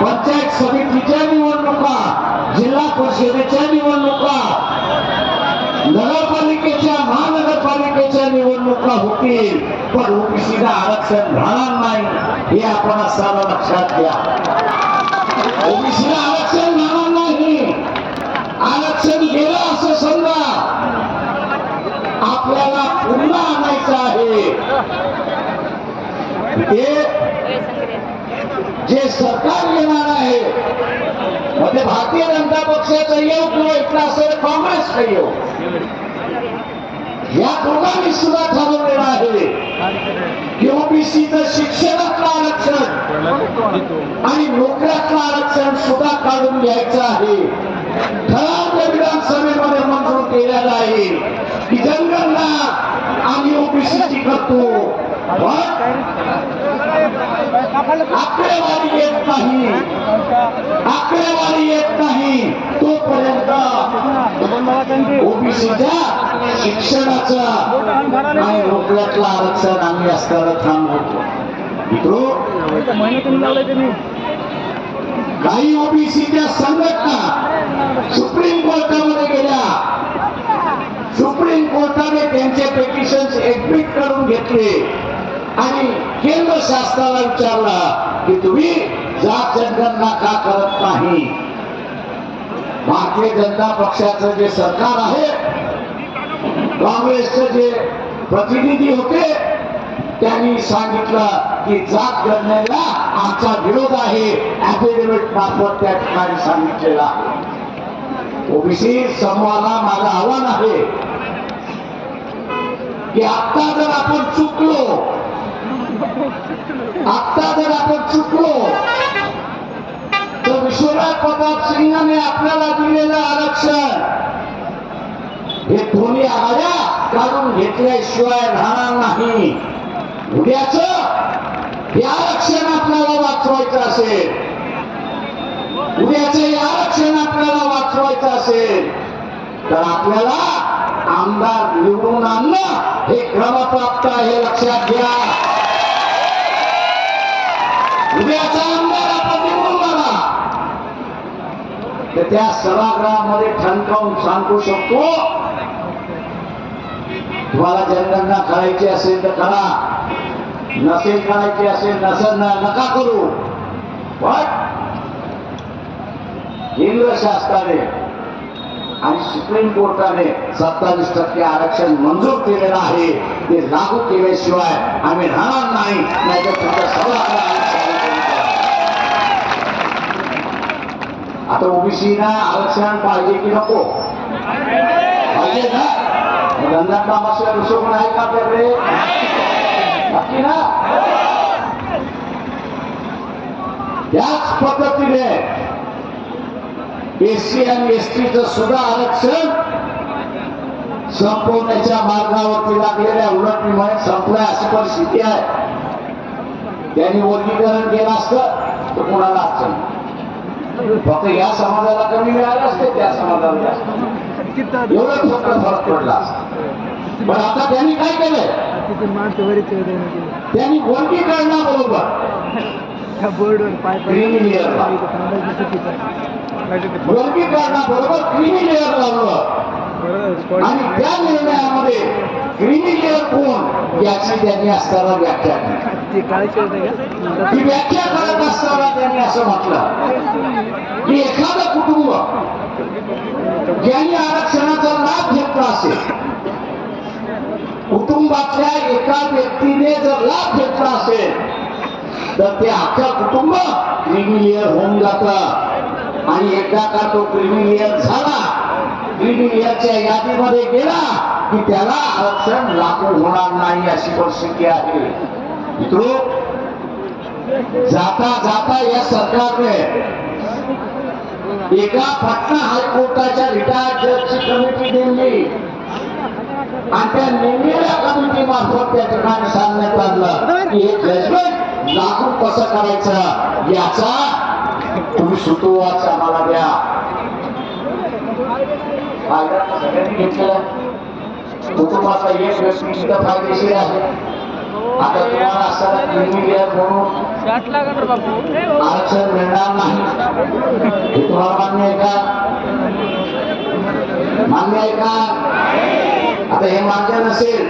पंचायत समितीच्या निवडणुका, जिल्हा परिषदेच्या निवडणुका, नगरपालिकेच्या महानगरपालिकेच्या निवडणुका होतील, पण ओबीसीला आरक्षण राहणार नाही हे आपण सर्व लक्षात घ्या. ओबीसीला आरक्षण राहणार नाही. आरक्षण गेलं असं समजा, आपल्याला पुन्हा आणायचं आहे. जे सरकार येणार आहे मध्ये भारतीय जनता पक्षाचं येऊ किंवा इथला असेल काँग्रेसचं येऊ, या दोघांनी सुद्धा ठरवलेलं आहे की ओबीसीचं शिक्षणातलं आरक्षण आणि नोकऱ्यातलं आरक्षण सुद्धा काढून घ्यायचं आहे. ठराव विधानसभेमध्ये मंजूर केलेला आहे की जनगणना आम्ही ओबीसीची करतो, आकडेवारी येत नाही, आकडेवारी येत नाही तोपर्यंत ओबीसीच्या शिक्षणाचं आणि नोकऱ्यातलं आरक्षण आम्ही असताना थांबवतो. मित्रो, काही ओबीसीच्या संघटना सुप्रीम कोर्टामध्ये गेल्या. सुप्रीम कोर्टाने त्यांचे पिटिशन्स एडमिट करून घेतले आणि केंद्र शासनाला विचारलं की तुम्ही जात जनगणना का करत नाही. भारतीय जनता पक्षाचं जे सरकार आहे, काँग्रेसचे जे प्रतिनिधी होते, त्यांनी सांगितलं की जात गणनेला आमचा विरोध आहे, ऍफिडेव्हिट मार्फत त्या ठिकाणी सांगितलेला. ओबीसी समूहाला माझं आव्हान आहे की आता जर आपण चुकलो, तर विश्वनाथ प्रताप सिंहाने आपल्याला दिलेलं आरक्षण हे दोन्ही आघाड्या काढून घेतल्याशिवाय राहणार नाही. उद्याच हे आरक्षण आपल्याला वाचवायचं असेल, उद्याचं हे आरक्षण आपल्याला वाचवायचं असेल तर आपल्याला आमदार निवडून आणणं हे क्रमप्राप्त आहे, लक्षात घ्या. उद्याचा आमदार आपण निवडून आणा तर त्या सभागृहामध्ये ठणकावून सांगू शकतो, तुम्हाला जनगणना करायची असेल तर करा, नसेल करायची असेल नका करू. पण केंद्र शासनाने आणि सुप्रीम कोर्टाने 27% आरक्षण मंजूर केलेलं आहे, ते लागू केल्याशिवाय आम्ही राहणार नाही. नाहीतर तुमच्या सभागृहात आता ओबीसीना आरक्षण पाहिजे की नको? पाहिजे ना. धंदा कामाशिवाय दुसरं पण आहे का आपल्याकडे? नक्की ना. याच पद्धतीने एससी आणि एसटीचं सुद्धा आरक्षण संपवण्याच्या मार्गावरती लागलेल्या उलटणीमुळे संपलाय अशी परिस्थिती आहे. त्यांनी वर्गीकरण केलं असतं तर कोणाला अडचण, फक्त या समाजाला कमी मिळालं असते, त्या समाजाला जास्त, एवढं फक्त फरक पडला असता. पण आता त्यांनी काय केलंय, त्यांनी वर्गीकरणाबरोबर वर्गीकरणाबरोबर क्रीमी लेअर लावलं आणि त्या निर्णयामध्ये क्रीमी लेअर कोण याची त्यांनी असताना व्याख्या केली. ही व्याख्या करत असताना त्यांनी असं म्हटलं की एखादं कुटुंब ज्यांनी आरक्षणाचा लाभ घेतला असेल, कुटुंबातल्या एका व्यक्तीने जर लाभ घेतला असेल तर ते अख्खं कुटुंब क्रीमी लेअर होऊन जातं. आणि एकदा का तो क्रीमी लेअर झाला, क्रीमी लेअरच्या यादीमध्ये गेला की त्याला आरक्षण लागू होणार नाही अशी परिस्थिती आहे. मित्रो, जाता जाता या सरकारने एका पटना हायकोर्टाच्या रिटायर्ड जजची कमिटी नेमली आणि त्या नेमलेल्या कमिटी मार्फत त्या ठिकाणी सांगण्यात आलं की हे जजमेंट लागू कसं करायचं याचा तुम्ही सुतोवाच आम्हाला द्या. सगळ्यांनी घेतलेला कुटुंबाचा एक व्यक्ती सुद्धा फायदेशीर आहे. आता तुम्हाला असं क्रिमिलियर म्हणून आरक्षण मिळणार नाही, हे तुम्हाला मान्य आहे का? मान्य आहे का? आता हे मान्य नसेल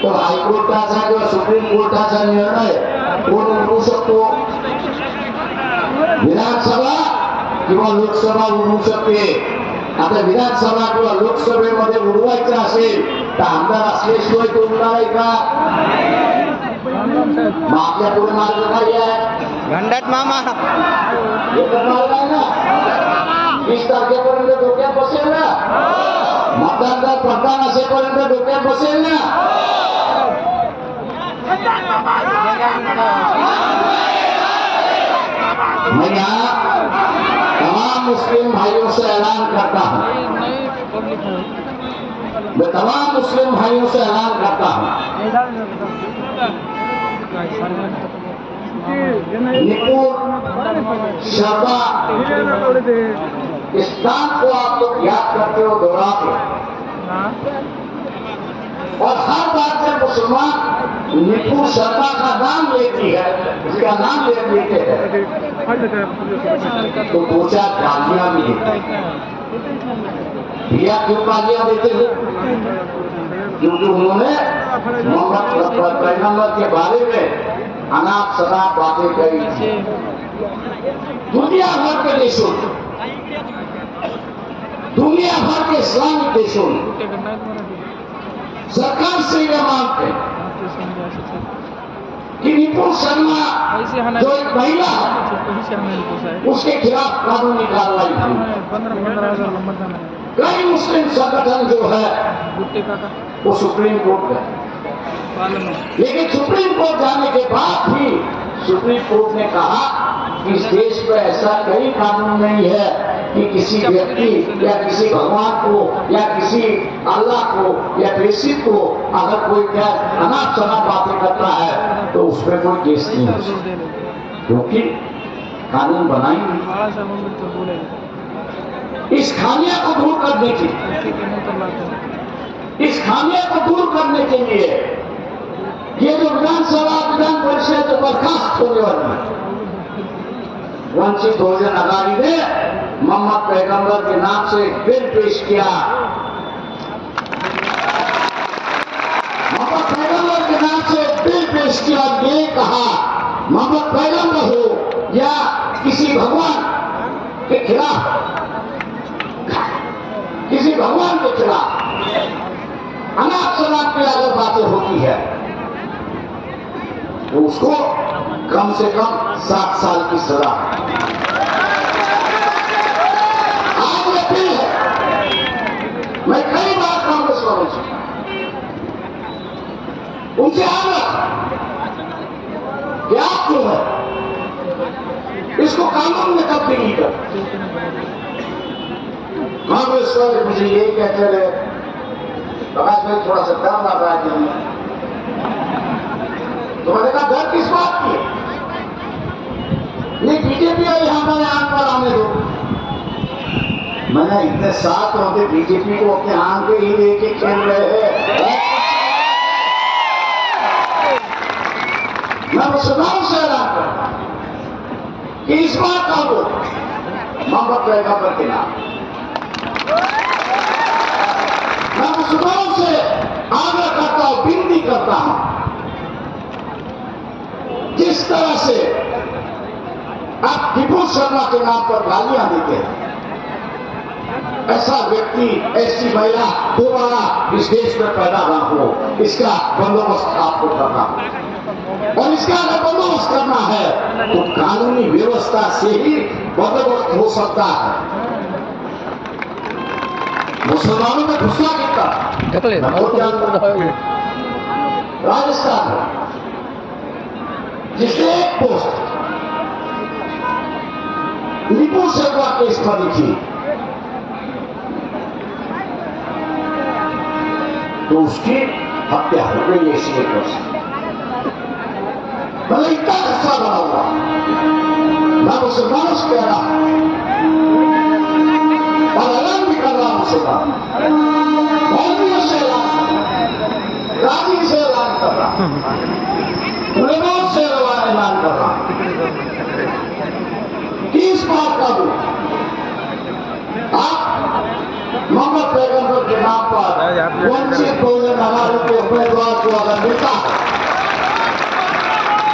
तर हायकोर्टाचा किंवा सुप्रीम कोर्टाचा निर्णय कोण उडवू शकतो? विधानसभा किंवा लोकसभा उडवू शकते. आता विधानसभा किंवा लोकसभेमध्ये उडवायचं असेल तर आमदार असल्याशिवाय तो उडणार आहे का? मग आपल्या पुढे मार्ग काय आहे? घंटाट मामा एकच मार्ग आहे ना. 20 तारखेपर्यंत डोक्यात बसेल ना. मतदान जर प्रधान असेपर्यंत डोक्यात बसेल ना. मैं यहाँ तमाम मुस्लिम भाइयों से ऐलान करता हूँ, मैं तमाम मुस्लिम भाइयों से ऐलान करता हूँ, निपुण शर्मा स्थान को आप लोग याद करते हो, दोहराते और हर बार जब मुसलमान निपुण शर्मा का नाम लेती है, उसका नाम लेते हैं तो 2-4 गालियां भी देते हैं. भैया क्यों गालियां देते हो? क्योंकि उन्होंने मोहम्मद पैगंबर के बारे में अनाप शनाप बातें कही. दुनिया भर के देशों, दुनिया भर के इस्लामिक देशों सरकार से यह मांगते कि निपुण शर्मा जो एक महिला है उसके खिलाफ कानूनी कार्रवाई हुई. कई मुस्लिम संगठन जो है वो सुप्रीम कोर्ट गए, लेकिन सुप्रीम कोर्ट जाने के बाद भी सुप्रीम कोर्ट ने कहा कि इस देश में ऐसा कई कानून नहीं है कि किसी व्यक्ति या किसी भगवान को या किसी अल्लाह को या प्रेषित को अगर कोई क्या अनाप शनाप बातें करता है तो उसमें कोई केस नहीं हो सकता, क्योंकि कानून बनाएंगे. इस खामिया को दूर करने के इस खामिया को दूर करने के लिए ये जो विधानसभा विधान परिषद बर्खास्त होने वाली है, वंचित बहुजन अघाड़ी ने मोहम्मद पैगंबर के नाम से एक बिल पेश किया. मोहम्मद पैगंबर के नाम से एक बिल पेश किया, ये कहा मोहम्मद पैगंबर हो या किसी भगवान के खिलाफ, किसी भगवान के खिलाफ अनाप शनाप की अगर बातें होती है तो उसको कम से कम 7 साल की सजा. आज ये बिल है, मैं कई बार कांग्रेस वालों से उनसे आग्रह कि आप जो है इसको कानून में तब्दीली कर. कांग्रेस वाले मुझे यही कहते रहे, प्रकाश भाई थोड़ा सा डर लग रहा है. तो मैंने कहा डर किस बात की? ये बीजेपी है, यहां पर आन पर आने दो. मैंने इतने साथ होते बीजेपी को अपने आन पे ही लेके खेल रहे हैं. मैं मुसलमानों से ऐलान करता कि इस बार का वोट मोहम्मद पैगंबर के नाम. मैं मुसलमानों से आग्रह करता हूं, विनती करता हूं, जिस तरह से आप टिपू शर्मा के नाम पर गालियां देते हैं, ऐसा व्यक्ति, ऐसी महिला दोबारा इस देश में पैदा ना हो, इसका बंदोबस्त आपको करना. और इसका अगर बंदोबस्त करना है तो कानूनी व्यवस्था से ही बंदोबस्त हो सकता है. मुसलमानों में गुस्सा कितना राजस्थान में जिसने एक पोस्ट निपुण शर्मा केस पर लिखी तो उसकी हत्या हो गई. ऐसी एक पोस्ट मतलब इतना गुस्सा बना हुआ. मैं मुसलमानों से कह रहा और ऐलान भी कर रहा हूं, मुसलमान मौलवियों से ऐलान, गाजी से ऐलान कर किस बात का दूं? मोहम्मद पैगंबर के नाम पर वंचित बहुजन आघाड़ी के उम्मीदवार को अगर मिलता है,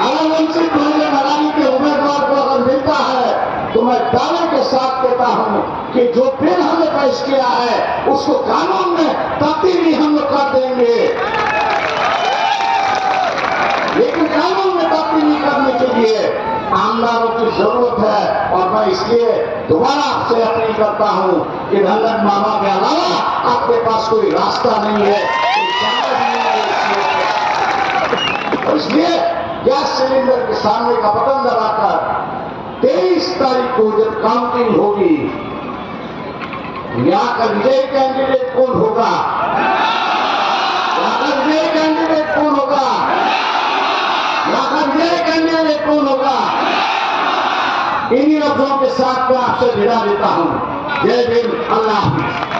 अगर वंचित बहुजन आघाड़ी के उम्मीदवार को अगर मिलता है, तो मैं दावे के साथ कहता हूं कि जो बिल हमने पेश किया है उसको कानून में तब्दीली हम लोग कर देंगे। लेकिन कानून में तब्दीली करने के लिए आमदारों की जरूरत है, और मैं इसलिए दोबारा आपसे अपील करता हूं कि रंगन मामा के अलावा आपके पास कोई रास्ता नहीं है, और इसलिए गैस सिलेंडर के सामने का बटन दबाकर 23 तारीख को जब काउंटिंग होगी, यहाँ का विजय कैंडिडेट कौन होगा, यहाँ का विजय कैंडिडेट कौन होगा, यहाँ का विजय कैंडिडेट कौन होगा, इन्हीं लफ्जों के साथ मैं आपसे विदा देता हूं। जय भीम, अल्लाह हाफिज।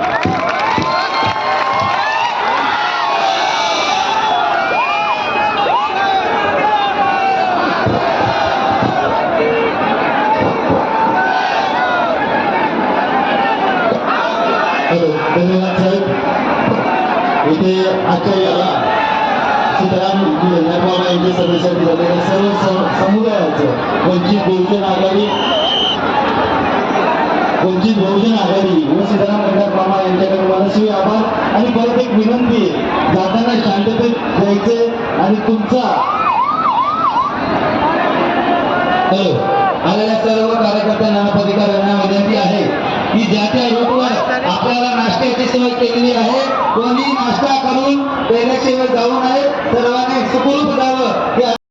धन्यवाद साहेब. इथे आजच्या याला सीताराम नरबाबा यांच्या सदस्यांनी झालेल्या सर्व समुदायाचं वंचित बहुजन आघाडी व सीताराम नरबाबा यांच्याकडे मनस्वी आभार. आणि परत एक विनंती, जाताना शांततेत जायचे आणि तुमचा आलेल्या सर्व कार्यकर्त्यांना पदाधिकाऱ्यांना विनंती आहे की ज्या त्या रूटवर आपल्याला नाश्त्याची सोय केलेली आहे, कोणी नाश्ता करून पेल्याशिवाय जाऊ नये, सर्वांनी सुखरूप जावं.